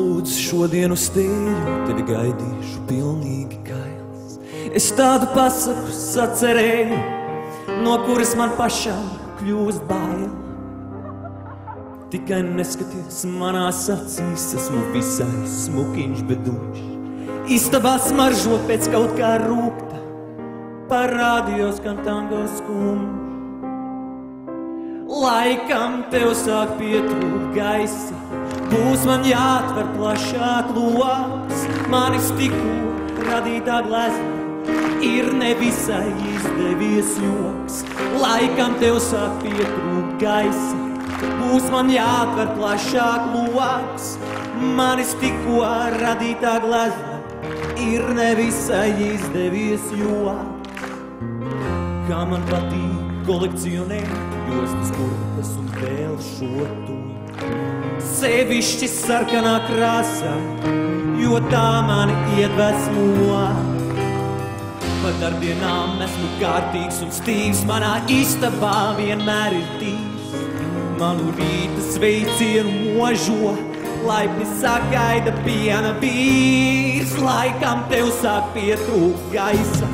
Lūdzu, šodien uz teju, tevi gaidīšu pilnīgi kails. Es tādu pasaku sacerēju, no kuras man pašam kļūst bail. Tikai neskaties manās acīs, esmu visai smukiņš, bedunš. Istabā smaržo pēc kaut kā rūgta, parādījos kā tango skumš. Laikam tev sāk pietrūkt gaisa, būs man jāatver plašāk loks. Manis tikko radītā glezna ir nevisai izdevies joks. Laikam tev sāk pietrūkt gaisa, būs man jāatver plašāk loks. Manis tikko radītā glezna ir nevisai izdevies joks. Kā man patīk kolekcionēt jostas, kurpes un vēl šo to. Sevišķi sarkanā krāsā, jo tā mani iedvesmo. Pat ar dienām esmu kārtīgs un stīvs, manā istabā vienmēr ir tīvs. Manu rīta sveicienu možo, laipni sagaida piena vīrs. Laikam tev sāk pietrūkt gaisa,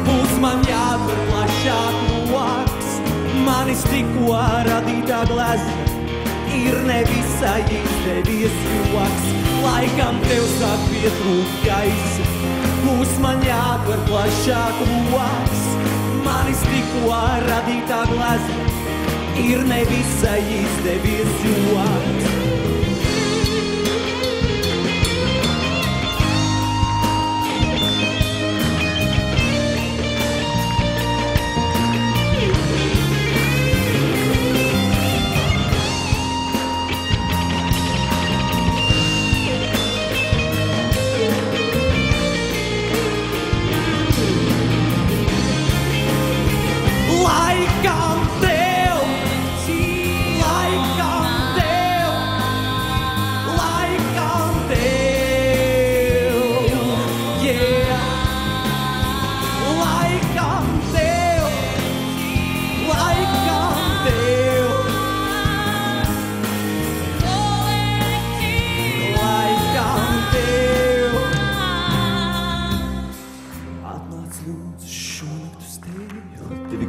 būs man jāatver plašāk loks. Manis tikko radītā glezna ir nevisai izdevies joks. Laikam tev sāk pietrūkt gaisa, būs man jāatver plašāk loks. Manis tikko radītā glezna ir nevisai izdevies joks.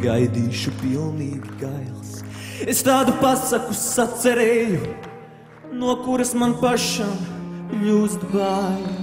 Gaidīšu pilnīgi gails. Es tādu pasaku sacerēju, no kuras man pašam kļūst bail.